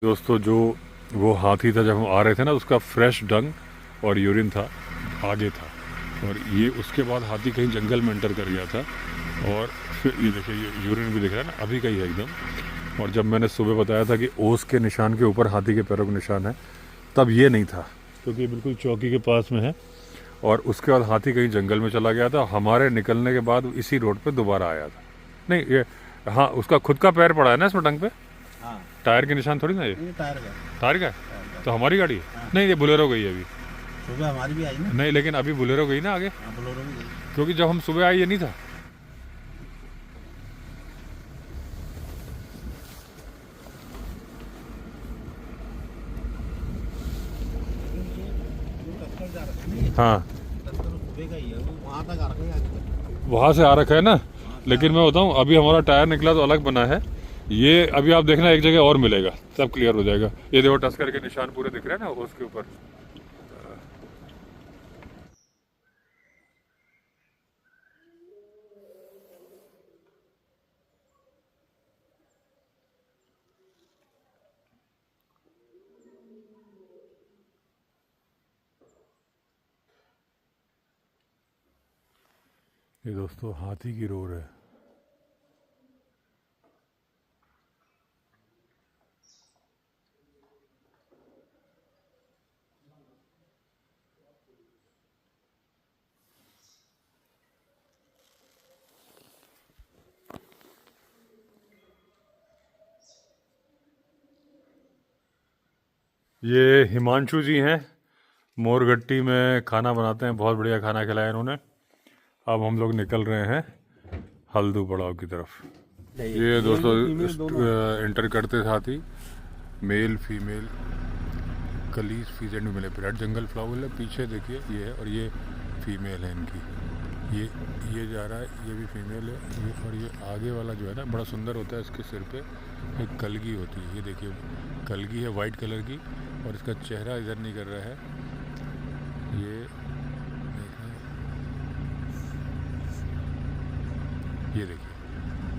दोस्तों जो वो हाथी था जब हम आ रहे थे ना, उसका फ्रेश डंग और यूरिन था आगे था, और ये उसके बाद हाथी कहीं जंगल में एंटर कर गया था। और फिर ये देखिए, ये यूरिन भी दिख रहा है ना, अभी का ही है एकदम। और जब मैंने सुबह बताया था कि ओस के निशान के ऊपर हाथी के पैरों के निशान है, तब ये नहीं था, क्योंकि बिल्कुल चौकी के पास में है। और उसके बाद हाथी कहीं जंगल में चला गया था। हमारे निकलने के बाद इसी रोड पे दोबारा आया था। नहीं ये, हाँ, उसका खुद का पैर पड़ा है ना इसमें डंग पे। हाँ, टायर के निशान थोड़ी ना ये टायर का। टायर का है। तो हमारी गाड़ी है। नहीं, ये बोलेरो गई है अभी। सुबह हमारी भी आई ना। नहीं, लेकिन अभी बोलेरो गई ना आगे, हाँ, बोलेरो भी गई। क्योंकि जब हम सुबह आए ये नहीं था। हाँ, सुबह का ही है, वो वहाँ तक आ रखा है आगे। वहाँ से आ रखा है ना। लेकिन मैं बताऊँ, अभी हमारा टायर निकला तो अलग बना है। ये अभी आप देखना एक जगह और मिलेगा, सब क्लियर हो जाएगा। ये देखो टस्कर के निशान पूरे दिख रहे हैं ना उसके ऊपर। ये दोस्तों हाथी की रोड है। ये हिमांशु जी हैं, मोरगट्टी में खाना बनाते हैं, बहुत बढ़िया खाना खिलाया इन्होंने। अब हम लोग निकल रहे हैं हल्दू पड़ाव की तरफ। ये दोस्तों इंटर करते साथ ही मेल फीमेल कलीज फीजेंट मिले, ब्रेड जंगल फ्लावर है पीछे देखिए, ये है। और ये फीमेल है इनकी, ये जा रहा है, ये भी फीमेल है। ये और ये आगे वाला जो है ना, बड़ा सुंदर होता है। इसके सिर पे एक कलगी होती है, ये देखिए कलगी है वाइट कलर की। और इसका चेहरा इधर नहीं कर रहा है, ये देखिए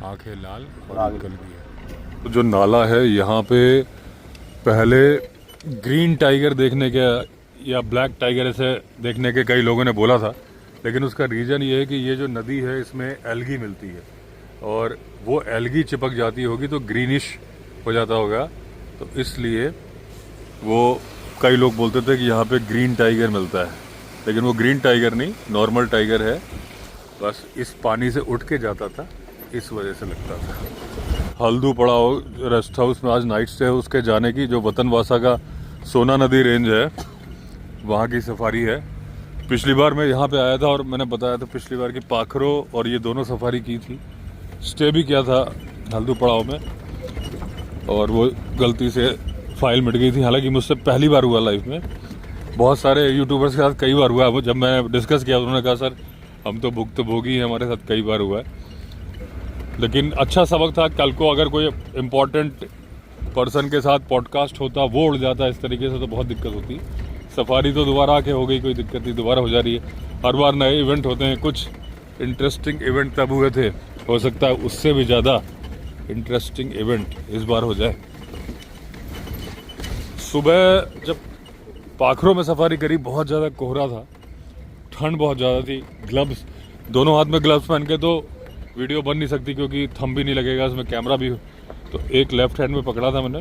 आंखें लाल और कलगी है। तो जो नाला है यहाँ पे, पहले ग्रीन टाइगर देखने के या ब्लैक टाइगर ऐसे देखने के कई लोगों ने बोला था, लेकिन उसका रीज़न ये है कि ये जो नदी है इसमें एल्गी मिलती है, और वो एल्गी चिपक जाती होगी तो ग्रीनिश हो जाता होगा। तो इसलिए वो कई लोग बोलते थे कि यहाँ पे ग्रीन टाइगर मिलता है, लेकिन वो ग्रीन टाइगर नहीं, नॉर्मल टाइगर है। बस इस पानी से उठ के जाता था, इस वजह से लगता था। हल्दू पड़ाव रेस्ट हाउस में आज नाइट स्टे है उसके जाने की, जो वतनवासा का सोना नदी रेंज है, वहाँ की सफारी है। पिछली बार मैं यहाँ पे आया था और मैंने बताया था पिछली बार की पाखरो और ये दोनों सफारी की थी, स्टे भी किया था हल्दू पड़ाव में, और वो गलती से फाइल मिट गई थी। हालांकि मुझसे पहली बार हुआ लाइफ में, बहुत सारे यूट्यूबर्स के साथ कई बार हुआ है। जब मैंने डिस्कस किया उन्होंने कहा सर हम तो भुक्तभोगी हैं, हमारे साथ कई बार हुआ है। लेकिन अच्छा सबक था, कल को अगर कोई इम्पोर्टेंट पर्सन के साथ पॉडकास्ट होता, वो उड़ जाता इस तरीके से, तो बहुत दिक्कत होती। सफारी तो दोबारा आके हो गई, कोई दिक्कत नहीं, दोबारा हो जा रही है। हर बार नए इवेंट होते हैं, कुछ इंटरेस्टिंग इवेंट तब हुए थे, हो सकता है उससे भी ज़्यादा इंटरेस्टिंग इवेंट इस बार हो जाए। सुबह जब पाखरों में सफारी करी, बहुत ज़्यादा कोहरा था, ठंड बहुत ज़्यादा थी। ग्लव्स, दोनों हाथ में ग्लव्स पहन के तो वीडियो बन नहीं सकती, क्योंकि थंब भी नहीं लगेगा, इसमें कैमरा भी। तो एक लेफ्ट हैंड में पकड़ा था मैंने,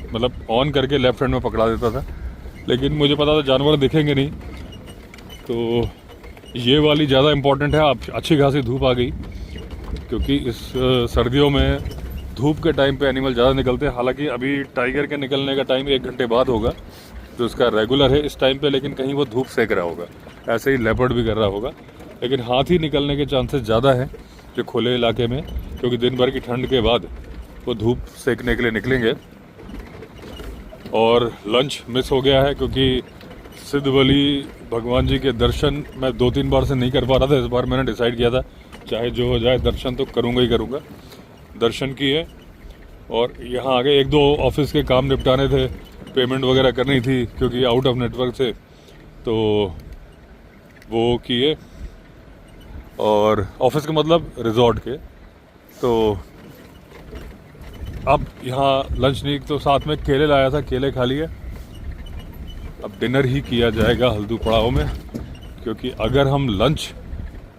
मतलब ऑन करके लेफ्ट हैंड में पकड़ा देता था, लेकिन मुझे पता था जानवर दिखेंगे नहीं, तो ये वाली ज़्यादा इम्पोर्टेंट है। अब अच्छी खासी धूप आ गई, क्योंकि इस सर्दियों में धूप के टाइम पे एनिमल ज़्यादा निकलते हैं। हालांकि अभी टाइगर के निकलने का टाइम 1 घंटे बाद होगा, तो उसका रेगुलर है इस टाइम पे, लेकिन कहीं वो धूप सेक रहा होगा, ऐसे ही लेपर्ड भी कर रहा होगा। लेकिन हाथी निकलने के चांसेस ज़्यादा हैं जो खुले इलाके में, क्योंकि दिन भर की ठंड के बाद वो धूप सेकने के लिए निकलेंगे। और लंच मिस हो गया है, क्योंकि सिद्धबली भगवान जी के दर्शन मैं 2-3 बार से नहीं कर पा रहा था। इस बार मैंने डिसाइड किया था चाहे जो हो जाए दर्शन तो करूँगा ही करूँगा। दर्शन किए, और यहाँ आगे 1-2 ऑफिस के काम निपटाने थे, पेमेंट वगैरह करनी थी, क्योंकि आउट ऑफ नेटवर्क थे, तो वो किए। और ऑफिस के मतलब रिजॉर्ट के, तो अब यहाँ लंच नहीं तो साथ में केले लाया था, केले खा लिए। अब डिनर ही किया जाएगा हल्दू पड़ाव में, क्योंकि अगर हम लंच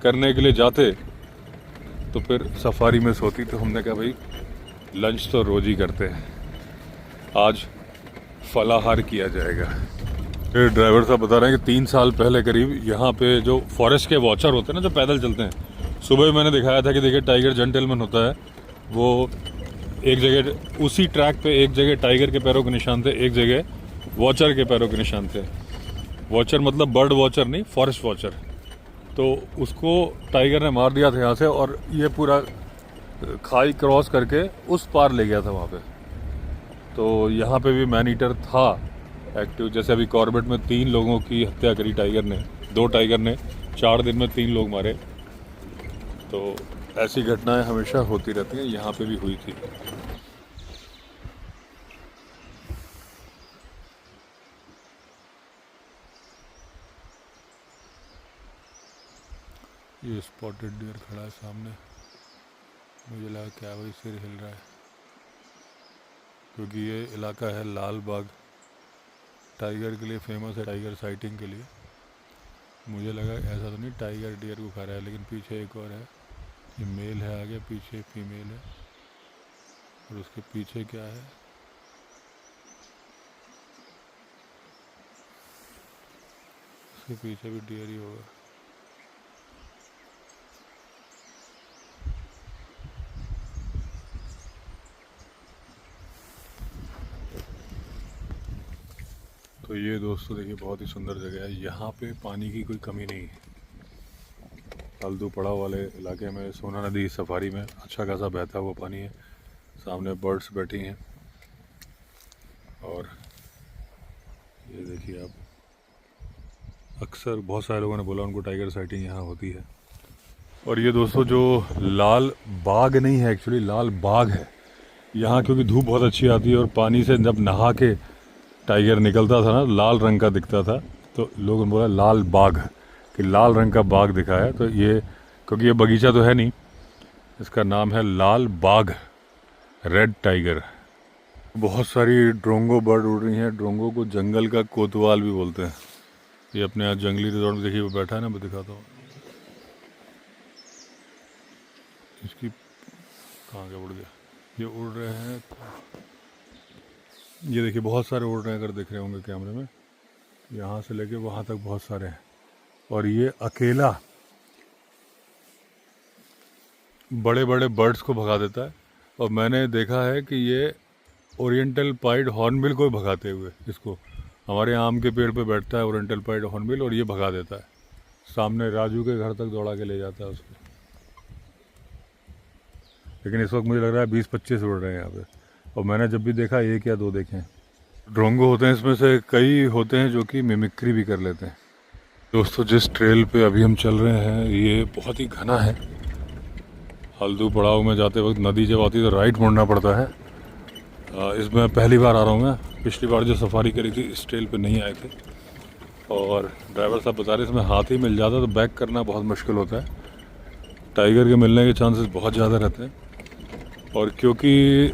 करने के लिए जाते तो फिर सफारी में सोती। तो हमने कहा भाई लंच तो रोज ही करते हैं, आज फलाहार किया जाएगा। फिर ड्राइवर साहब बता रहे हैं कि 3 साल पहले करीब यहाँ पे जो फॉरेस्ट के वॉचर होते हैं ना, जो पैदल चलते हैं, सुबह मैंने दिखाया था कि देखिए टाइगर जेंटलमैन होता है, वो एक जगह उसी ट्रैक पे एक जगह टाइगर के पैरों के निशान थे, एक जगह वॉचर के पैरों के निशान थे। वॉचर मतलब बर्ड वॉचर नहीं, फॉरेस्ट वॉचर। तो उसको टाइगर ने मार दिया था यहाँ से, और ये पूरा खाई क्रॉस करके उस पार ले गया था वहाँ पे। तो यहाँ पे भी मैन ईटर था एक्टिव। जैसे अभी कॉर्बेट में 3 लोगों की हत्या करी टाइगर ने, 2 टाइगर ने 4 दिन में 3 लोग मारे। तो ऐसी घटनाएं हमेशा होती रहती हैं, यहाँ पे भी हुई थी। ये स्पॉटेड डियर खड़ा है सामने, मुझे लगा क्या वही सिर हिल रहा है, क्योंकि ये इलाका है लाल बाग, टाइगर के लिए फेमस है, टाइगर साइटिंग के लिए। मुझे लगा ऐसा तो नहीं टाइगर डियर को खा रहा है, लेकिन पीछे एक और है, ये मेल है, आगे पीछे फीमेल है, और उसके पीछे क्या है, उसके पीछे भी डियर ही होगा। तो ये दोस्तों देखिए बहुत ही सुंदर जगह है, यहाँ पे पानी की कोई कमी नहीं है। हल्दू पड़ाव वाले इलाके में सोना नदी सफारी में अच्छा खासा बहता हुआ पानी है, सामने बर्ड्स बैठी हैं। और ये देखिए आप, अक्सर बहुत सारे लोगों ने बोला उनको टाइगर साइटिंग यहाँ होती है। और ये दोस्तों जो लाल बाग नहीं है, एक्चुअली लाल बाग है यहाँ, क्योंकि धूप बहुत अच्छी आती है और पानी से जब नहा के टाइगर निकलता था ना, लाल रंग का दिखता था, तो लोगों ने बोला लाल बाग, कि लाल रंग का बाग दिखा है। तो ये, क्योंकि ये बगीचा तो है नहीं, इसका नाम है लाल बाग, रेड टाइगर। बहुत सारी ड्रोंगो बर्ड उड़ रही हैं। ड्रोंगो को जंगल का कोतवाल भी बोलते हैं। ये अपने यहाँ जंगली रिजॉर्ट में देखिए वो बैठा है ना, मैं दिखाता हूँ। इसकी कहाँ गया, उड़ गया। ये उड़ रहे हैं, ये देखिए बहुत सारे उड़ रहे हैं, अगर दिख रहे होंगे कैमरे में, यहाँ से लेके वहाँ तक बहुत सारे हैं। और ये अकेला बड़े बड़े बर्ड्स को भगा देता है। और मैंने देखा है कि ये ओरिएंटल पाइड हॉर्नबिल को भगाते हुए, इसको हमारे आम के पेड़ पे बैठता है ओरिएंटल पाइड हॉर्नबिल, और ये भगा देता है। सामने राजू के घर तक दौड़ा के ले जाता है उसको। लेकिन इस वक्त मुझे लग रहा है 20-25 उड़ रहे हैं यहाँ पे, और मैंने जब भी देखा 1 या 2 देखे हैं। ड्रोंगो होते हैं, इसमें से कई होते हैं जो कि मिमिक्री भी कर लेते हैं। दोस्तों जिस ट्रेल पे अभी हम चल रहे हैं ये बहुत ही घना है। हल्दू पड़ाव में जाते वक्त नदी जब आती है तो राइट मुड़ना पड़ता है। इसमें पहली बार आ रहा हूँ मैं, पिछली बार जो सफारी करी थी इस ट्रेल पे नहीं आए थे। और ड्राइवर साहब बता रहे इसमें हाथी मिल जाता तो बैक करना बहुत मुश्किल होता है। टाइगर के मिलने के चांसेस बहुत ज़्यादा रहते हैं। और क्योंकि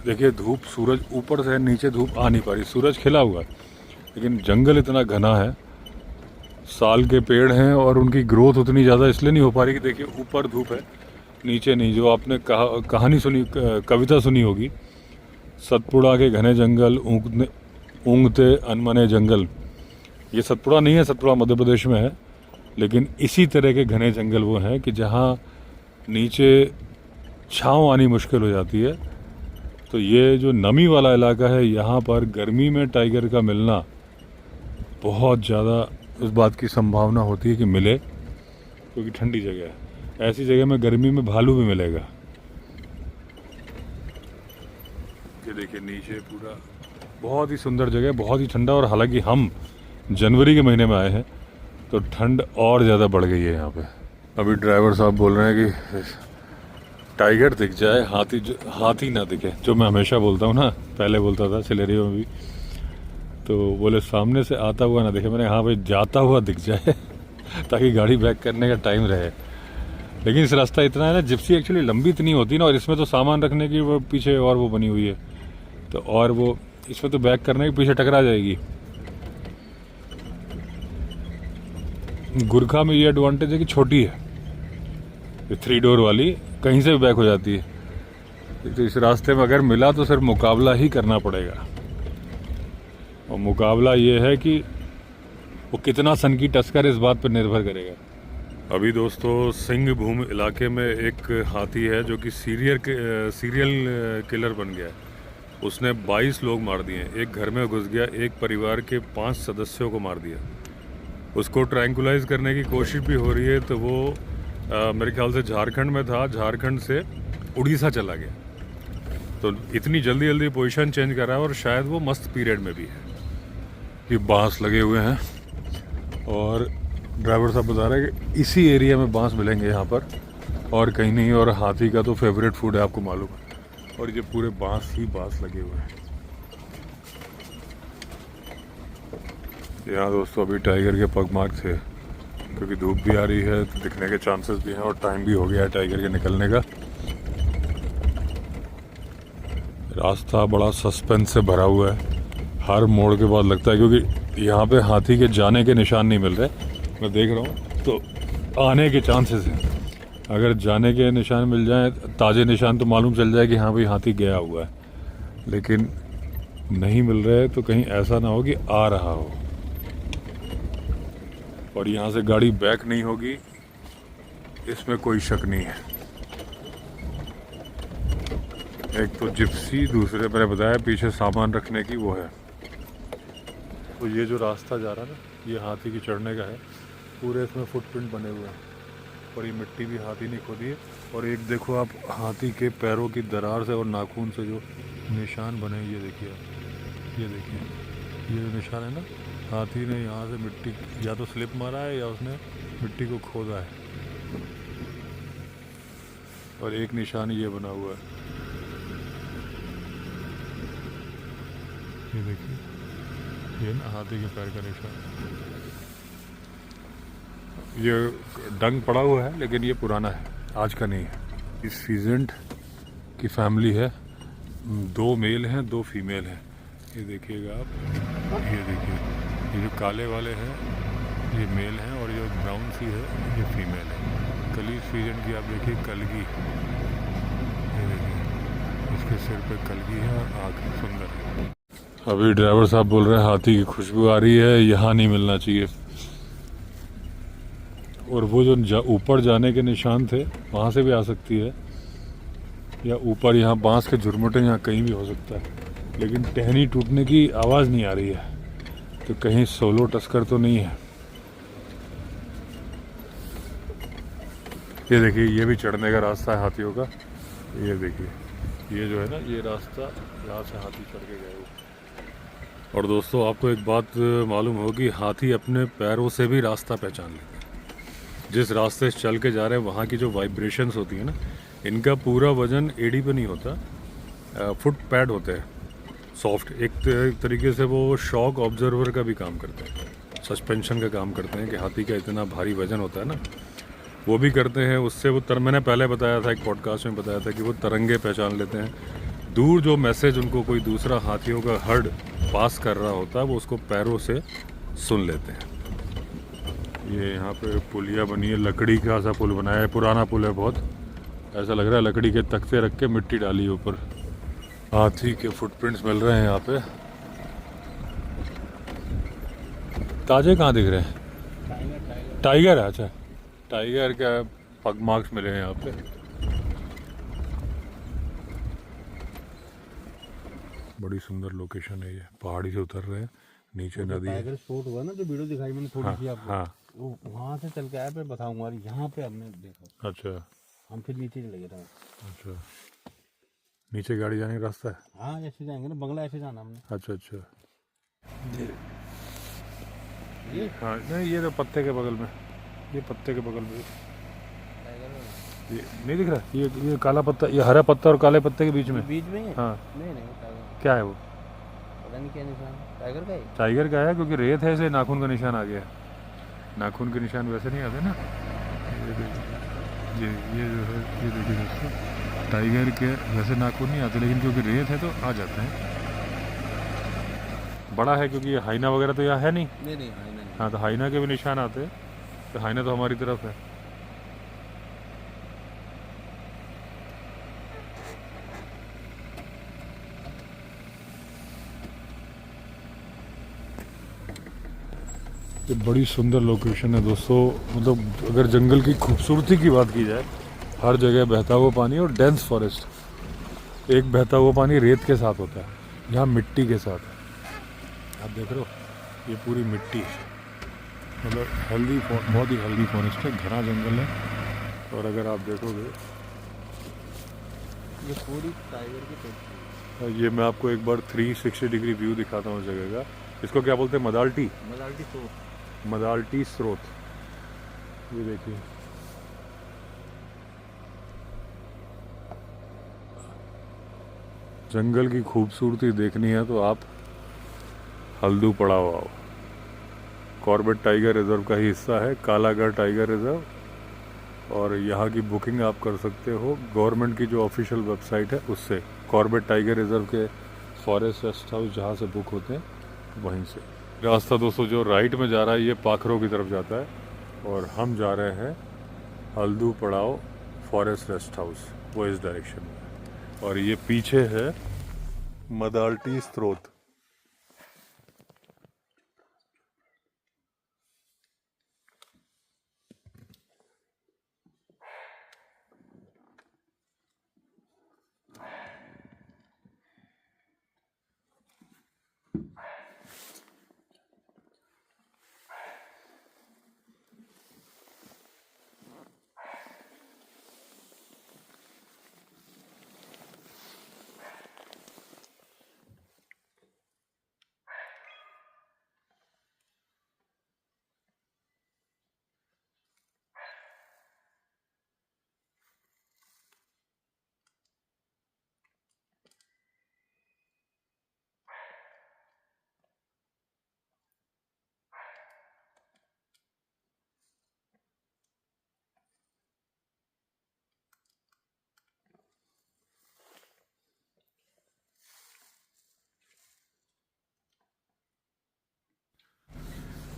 देखिए धूप, सूरज ऊपर से नीचे धूप आ नहीं पा रही, सूरज खिला हुआ है, लेकिन जंगल इतना घना है, साल के पेड़ हैं और उनकी ग्रोथ उतनी ज़्यादा इसलिए नहीं हो पा रही कि देखिए ऊपर धूप है नीचे नहीं। जो आपने कहानी सुनी, कविता सुनी होगी, सतपुड़ा के घने जंगल ऊँगते अनमने जंगल, ये सतपुड़ा नहीं है, सतपुड़ा मध्य प्रदेश में है, लेकिन इसी तरह के घने जंगल वो हैं कि जहाँ नीचे छाँव आनी मुश्किल हो जाती है। तो ये जो नमी वाला इलाका है, यहाँ पर गर्मी में टाइगर का मिलना बहुत ज़्यादा, उस बात की संभावना होती है कि मिले, क्योंकि ठंडी जगह है। ऐसी जगह में गर्मी में भालू भी मिलेगा। ये देखिए नीचे पूरा बहुत ही सुंदर जगह, बहुत ही ठंडा। और हालांकि हम जनवरी के महीने में आए हैं तो ठंड और ज़्यादा बढ़ गई है यहाँ पे। अभी ड्राइवर साहब बोल रहे हैं कि टाइगर दिख जाए, हाथी ना दिखे, जो मैं हमेशा बोलता हूँ ना, पहले बोलता था सिलेरियो में भी। तो बोले सामने से आता हुआ ना दिखे, मैंने हाँ भाई जाता हुआ दिख जाए ताकि गाड़ी बैक करने का टाइम रहे। लेकिन इस रास्ता इतना है ना, जिप्सी एक्चुअली लंबी इतनी होती है ना, और इसमें तो सामान रखने की वो पीछे और वो बनी हुई है, तो और वो इसमें तो बैक करने के पीछे टकरा जाएगी। गुरखा में ये एडवांटेज है कि छोटी है, ये 3 डोर वाली कहीं से भी बैक हो जाती है। तो इस रास्ते में अगर मिला तो सिर्फ मुकाबला ही करना पड़ेगा, और मुकाबला ये है कि वो कितना सन की टस्कर, इस बात पर निर्भर करेगा। अभी दोस्तों सिंह भूम इलाके में एक हाथी है जो कि सीरियल किलर बन गया है। उसने 22 लोग मार दिए, एक घर में घुस गया, एक परिवार के 5 सदस्यों को मार दिया। उसको ट्रैंकुलाइज करने की कोशिश भी हो रही है, तो वो मेरे ख्याल से झारखंड में था, झारखंड से उड़ीसा चला गया। तो इतनी जल्दी जल्दी पोजीशन चेंज कर रहा है, और शायद वो मस्त पीरियड में भी है। ये बांस लगे हुए हैं, और ड्राइवर साहब बता रहे हैं कि इसी एरिया में बांस मिलेंगे यहाँ पर, और कहीं नहीं। और हाथी का तो फेवरेट फूड है, आपको मालूम है। और ये पूरे बांस ही बांस लगे हुए हैं यहाँ दोस्तों। अभी टाइगर के पग मार्क थे, क्योंकि धूप भी आ रही है तो दिखने के चांसेस भी हैं, और टाइम भी हो गया है टाइगर के निकलने का। रास्ता बड़ा सस्पेंस से भरा हुआ है, हर मोड़ के बाद लगता है, क्योंकि यहाँ पे हाथी के जाने के निशान नहीं मिल रहे। मैं देख रहा हूँ तो आने के चांसेस हैं, अगर जाने के निशान मिल जाएं, ताज़े निशान, तो मालूम चल जाए कि हाँ भाई हाथी गया हुआ है। लेकिन नहीं मिल रहे तो कहीं ऐसा ना हो कि आ रहा हो, और यहाँ से गाड़ी बैक नहीं होगी, इसमें कोई शक नहीं है। एक तो जिप्सी, दूसरे मैंने बताया पीछे सामान रखने की वो है। तो ये जो रास्ता जा रहा है ना, ये हाथी की चढ़ने का है। पूरे इसमें फुटप्रिंट बने हुए हैं, और ये मिट्टी भी हाथी ने खोदी है। और एक देखो आप, हाथी के पैरों की दरार से और नाखून से जो निशान बने, ये देखिए आप, ये देखिए, ये जो निशान है ना, हाथी ने यहाँ से मिट्टी या तो स्लिप मारा है या उसने मिट्टी को खोदा है। और एक निशान ये बना हुआ है, ये देखिए, ये ना हाथी के पैर का निशान। ये डंग पड़ा हुआ है, लेकिन ये पुराना है, आज का नहीं है। इस फीजेंट की फैमिली है, 2 मेल हैं 2 फीमेल हैं। ये देखिएगा आप, ये देखिए, ये जो काले वाले हैं ये मेल हैं, और ये ब्राउन सी है ये फीमेल है। कली फीजेंट की आप देखिए, कलगी, ये देखिए, इसके सिर पे कलगी है और आँख सुंदर है। अभी ड्राइवर साहब बोल रहे हैं हाथी की खुशबू आ रही है, यहाँ नहीं मिलना चाहिए। और वो जो ऊपर जाने के निशान थे, वहाँ से भी आ सकती है, या ऊपर यहाँ बांस के झुरमुटे, यहाँ कहीं भी हो सकता है। लेकिन टहनी टूटने की आवाज़ नहीं आ रही है, तो कहीं सोलो टस्कर तो नहीं है। ये देखिए, ये भी चढ़ने का रास्ता है हाथियों का। ये देखिए, ये जो है ना, ये रास्ता, यहाँ से हाथी चढ़ के गए। और दोस्तों आपको एक बात मालूम होगी, हाथी अपने पैरों से भी रास्ता पहचान लेते हैं। जिस रास्ते से चल के जा रहे हैं, वहाँ की जो वाइब्रेशंस होती है ना, इनका पूरा वजन एड़ी पे नहीं होता, फुट पैड होते हैं सॉफ्ट। एक तरीके से वो शॉक ऑब्जर्वर का भी काम करते हैं, सस्पेंशन का काम करते हैं, कि हाथी का इतना भारी वजन होता है ना, वो भी करते हैं। उससे वो मैंने पहले बताया था, एक पॉडकास्ट में बताया था कि वो तरंगे पहचान लेते हैं। दूर जो मैसेज उनको कोई दूसरा हाथियों का हर्ड पास कर रहा होता है, वो उसको पैरों से सुन लेते हैं। ये यहाँ पे पुलिया बनी है, लकड़ी का सा पुल बनाया है, पुराना पुल है बहुत, ऐसा लग रहा है लकड़ी के तख्ते रख के मिट्टी डाली ऊपर। हाथी के फुटप्रिंट्स मिल रहे हैं यहाँ पे। ताजे कहाँ दिख रहे हैं? टाइगर है, अच्छा, टाइगर का पग मार्क्स मिले हैं यहाँ पे। बड़ी सुंदर लोकेशन है ये, पहाड़ी से उतर रहे हैं, नीचे नदी है। टाइगर स्पॉट हुआ ना, जो वीडियो दिखाई मैंने थोड़ी सी आपको, हाँ, वो वहाँ से चल के आया, फिर बताऊंगा। यहाँ पे हमने देखा, अच्छा, हम फिर नीचे चले गए। अच्छा, नीचे गाड़ी जाने का रास्ता है? हाँ, ऐसे जाएंगे ना, बंगला ऐसे जाना हमने। अच्छा अच्छा, ये हाँ, नहीं ये तो पत्ते के बगल में, ये पत्ते के बगल में ये नहीं दिख रहा, ये काला पत्ता, ये हरा पत्ता और काले पत्ते के बीच में है? हाँ, नहीं टाइगर। क्या है वो? पता नहीं क्या निशान, टाइगर का है। टाइगर का है, क्योंकि रेत है, इसलिए नाखून का निशान आ गया। नाखून के निशान वैसे नहीं आते ना। ये देखिए, ये जो है ये देखिए दोस्तों, टाइगर के वैसे नाखून नहीं आते, लेकिन क्योंकि रेत है तो आ जाते हैं। बड़ा है क्योंकि ये हाइना वगैरह तो यहाँ है नहीं। नहीं नहीं हाँ नहीं। हाँ, तो हाइना के भी निशान आते हैं, तो हाइना तो हमारी तरफ है। ये बड़ी सुंदर लोकेशन है दोस्तों। मतलब अगर जंगल की खूबसूरती की बात की जाए, हर जगह बहता हुआ पानी और डेंस फॉरेस्ट। एक बहता हुआ पानी रेत के साथ होता है, यहाँ मिट्टी के साथ है। आप देख रहे हो, ये पूरी मिट्टी है। मतलब बहुत ही हेल्दी फॉरेस्ट है, घना जंगल है। और अगर आप देखोगे, ये पूरी टाइगर की पेट ये मैं आपको एक बार 360 डिग्री व्यू दिखाता हूँ उस जगह का। इसको क्या बोलते हैं? मदालटी। मदालटी तो मदालटी स्रोत। ये देखिए, जंगल की खूबसूरती देखनी है तो आप हल्दू पड़ाव आओ। कॉर्बेट टाइगर रिजर्व का ही हिस्सा है कालागढ़ टाइगर रिजर्व, और यहाँ की बुकिंग आप कर सकते हो गवर्नमेंट की जो ऑफिशियल वेबसाइट है उससे। कॉर्बेट टाइगर रिजर्व के फॉरेस्ट रेस्ट हाउस जहाँ से बुक होते हैं वहीं से। रास्ता दोस्तों जो राइट में जा रहा है ये पाखरों की तरफ जाता है, और हम जा रहे हैं हल्दू पड़ाव फॉरेस्ट रेस्ट हाउस, वो इस डायरेक्शन में। और ये पीछे है मदालटी स्रोत।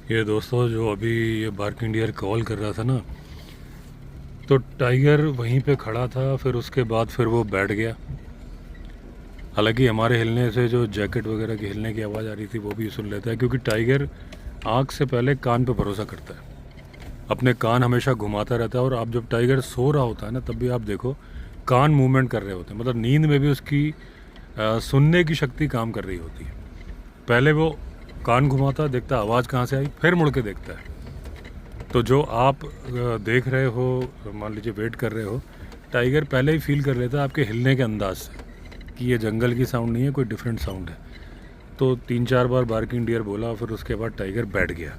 ये दोस्तों जो अभी ये बार्किंग डियर कॉल कर रहा था ना, तो टाइगर वहीं पे खड़ा था, फिर उसके बाद फिर वो बैठ गया। हालांकि हमारे हिलने से जो जैकेट वगैरह की हिलने की आवाज़ आ रही थी वो भी सुन लेता है, क्योंकि टाइगर आँख से पहले कान पे भरोसा करता है। अपने कान हमेशा घुमाता रहता है, और आप जब टाइगर सो रहा होता है ना तब भी आप देखो कान मूवमेंट कर रहे होते हैं। मतलब नींद में भी उसकी सुनने की शक्ति काम कर रही होती है। पहले वो कान घुमाता, देखता आवाज़ कहाँ से आई, फिर मुड़ के देखता है। तो जो आप देख रहे हो, मान लीजिए वेट कर रहे हो, टाइगर पहले ही फील कर लेता है आपके हिलने के अंदाज से कि ये जंगल की साउंड नहीं है, कोई डिफरेंट साउंड है। तो 3-4 बार बार्किंग डियर बोला, फिर उसके बाद टाइगर बैठ गया,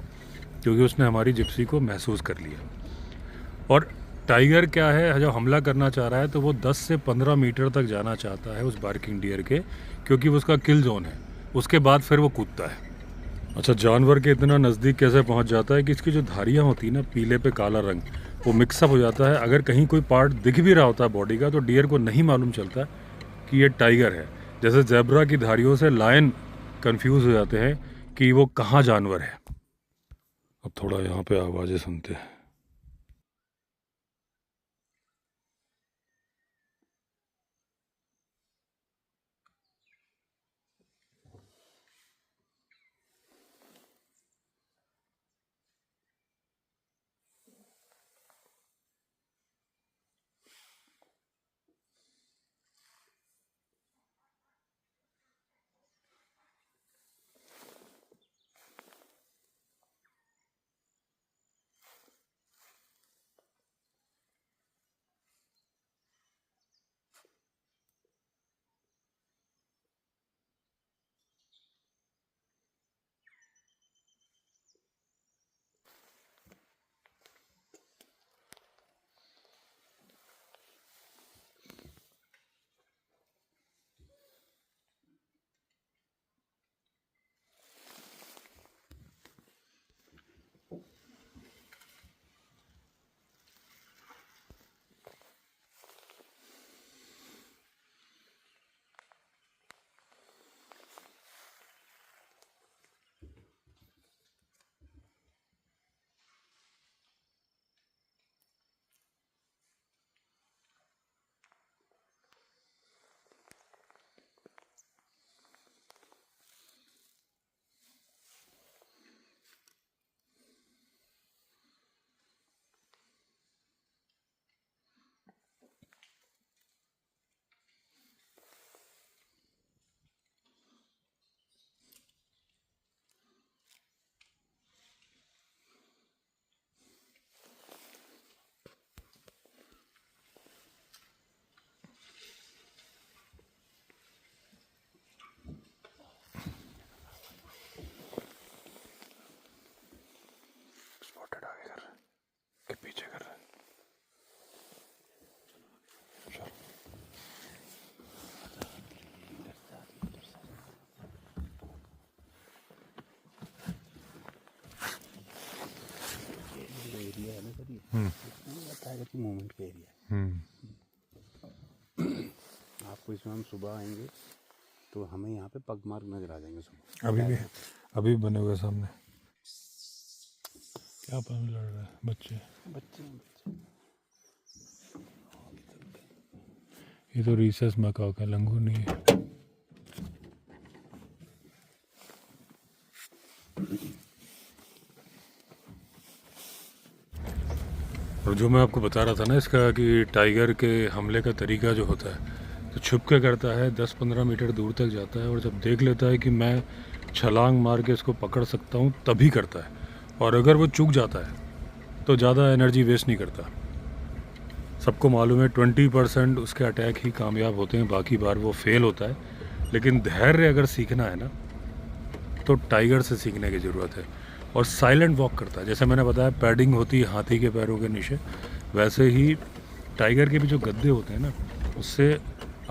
क्योंकि उसने हमारी जिप्सी को महसूस कर लिया। और टाइगर क्या है, जब हमला करना चाह रहा है तो वो 10 से 15 मीटर तक जाना चाहता है उस बार्किंग डियर के, क्योंकि वो उसका किल जोन है। उसके बाद फिर वो कूदता है। अच्छा, जानवर के इतना नज़दीक कैसे पहुंच जाता है कि इसकी जो धारियां होती है ना, पीले पे काला रंग, वो मिक्सअप हो जाता है। अगर कहीं कोई पार्ट दिख भी रहा होता है बॉडी का, तो डियर को नहीं मालूम चलता कि ये टाइगर है। जैसे जेब्रा की धारियों से लायन कंफ्यूज हो जाते हैं कि वो कहाँ जानवर है। अब थोड़ा यहाँ पे आवाज़ें सुनते हैं। टाइगर की मूवमेंट का एरिया है। आपको इसमें हम सुबह आएंगे तो हमें यहाँ पे पग मार्क नजर आ जाएंगे सुबह। अभी बने हुए सामने क्या पता लड़ रहा है बच्चे ये तो रिसेस मकाओ का लंगूर नहीं है। और जो मैं आपको बता रहा था ना इसका कि टाइगर के हमले का तरीका जो होता है तो छुप के करता है, 10-15 मीटर दूर तक जाता है और जब देख लेता है कि मैं छलांग मार के इसको पकड़ सकता हूँ तभी करता है। और अगर वो चूक जाता है तो ज़्यादा एनर्जी वेस्ट नहीं करता। सबको मालूम है 20% उसके अटैक ही कामयाब होते हैं, बाकी बार वो फेल होता है। लेकिन धैर्य अगर सीखना है ना तो टाइगर से सीखने की ज़रूरत है। और साइलेंट वॉक करता है, जैसे मैंने बताया पैडिंग होती है हाथी के पैरों के नीचे, वैसे ही टाइगर के भी जो गद्दे होते हैं ना उससे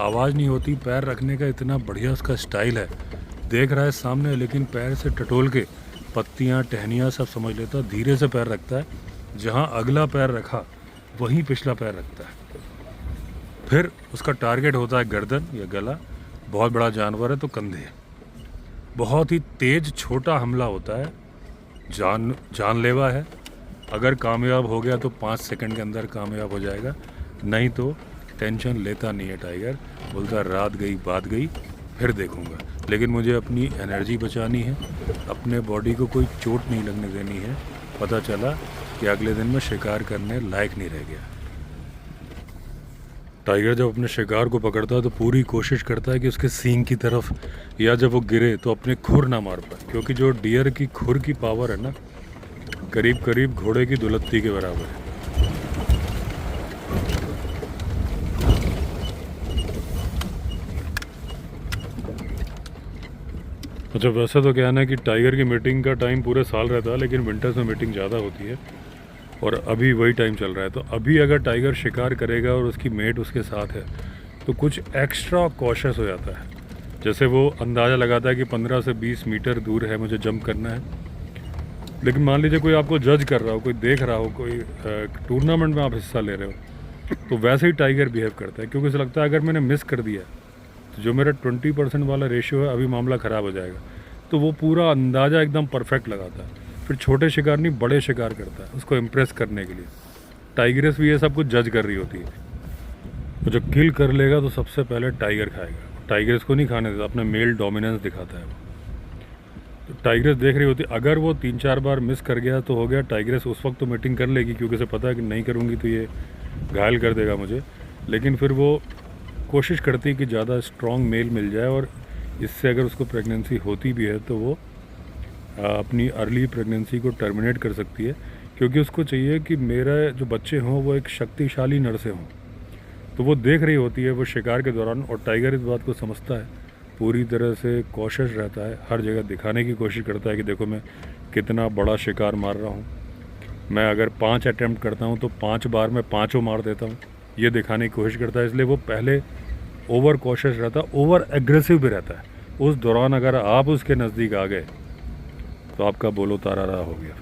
आवाज़ नहीं होती। पैर रखने का इतना बढ़िया उसका स्टाइल है, देख रहा है सामने लेकिन पैर से टटोल के पत्तियाँ टहनियाँ सब समझ लेता, धीरे से पैर रखता है। जहाँ अगला पैर रखा वहीं पिछला पैर रखता है। फिर उसका टारगेट होता है गर्दन या गला, बहुत बड़ा जानवर है तो कंधे। बहुत ही तेज छोटा हमला होता है, जानलेवा है। अगर कामयाब हो गया तो 5 सेकंड के अंदर कामयाब हो जाएगा, नहीं तो टेंशन लेता नहीं है टाइगर। बोलता रात गई बात गई फिर देखूंगा। लेकिन मुझे अपनी एनर्जी बचानी है, अपने बॉडी को कोई चोट नहीं लगने देनी है। पता चला कि अगले दिन में शिकार करने लायक नहीं रह गया। टाइगर जब अपने शिकार को पकड़ता है तो पूरी कोशिश करता है कि उसके सींग की तरफ या जब वो गिरे तो अपने खुर ना मार पाए, क्योंकि जो डियर की खुर की पावर है ना करीब करीब घोड़े की दुलत्ती के बराबर है। अच्छा वैसे तो क्या है ना कि टाइगर की मीटिंग का टाइम पूरे साल रहता है, लेकिन विंटर्स में मीटिंग ज़्यादा होती है और अभी वही टाइम चल रहा है। तो अभी अगर टाइगर शिकार करेगा और उसकी मेट उसके साथ है तो कुछ एक्स्ट्रा कॉशियस हो जाता है। जैसे वो अंदाज़ा लगाता है कि 15 से 20 मीटर दूर है, मुझे जंप करना है। लेकिन मान लीजिए कोई आपको जज कर रहा हो, कोई देख रहा हो, कोई टूर्नामेंट में आप हिस्सा ले रहे हो, तो वैसे ही टाइगर बिहेव करता है, क्योंकि उसे लगता है अगर मैंने मिस कर दिया तो जो मेरा 20% वाला रेशियो है अभी मामला ख़राब हो जाएगा। तो वो पूरा अंदाज़ा एकदम परफेक्ट लगाता है। फिर छोटे शिकार नहीं बड़े शिकार करता है उसको इम्प्रेस करने के लिए। टाइगरेस भी ये सब कुछ जज कर रही होती है। तो जब किल कर लेगा तो सबसे पहले टाइगर खाएगा। टाइगरेस को नहीं खाने देता, अपना मेल डोमिनेंस दिखाता है वो। तो टाइगरेस देख रही होती है, अगर वो 3-4 बार मिस कर गया तो हो गया। टाइगरेस उस वक्त तो मीटिंग कर लेगी क्योंकि उसे पता है कि नहीं करूँगी तो ये घायल कर देगा मुझे। लेकिन फिर वो कोशिश करती है कि ज़्यादा स्ट्रॉन्ग मेल मिल जाए और इससे अगर उसको प्रेगनेंसी होती भी है तो वो अपनी अर्ली प्रेगनेंसी को टर्मिनेट कर सकती है, क्योंकि उसको चाहिए कि मेरा जो बच्चे हों वो एक शक्तिशाली नर से हों। तो वो देख रही होती है वो शिकार के दौरान, और टाइगर इस बात को समझता है, पूरी तरह से कॉशियस रहता है, हर जगह दिखाने की कोशिश करता है कि देखो मैं कितना बड़ा शिकार मार रहा हूँ। मैं अगर 5 अटैम्प्ट करता हूँ तो 5 बार मैं 5 मार देता हूँ, ये दिखाने की कोशिश करता है। इसलिए वो पहले ओवर कॉशियस रहता है, ओवर एग्रेसिव भी रहता है। उस दौरान अगर आप उसके नज़दीक आ गए तो आपका बोलो तारा हो गया।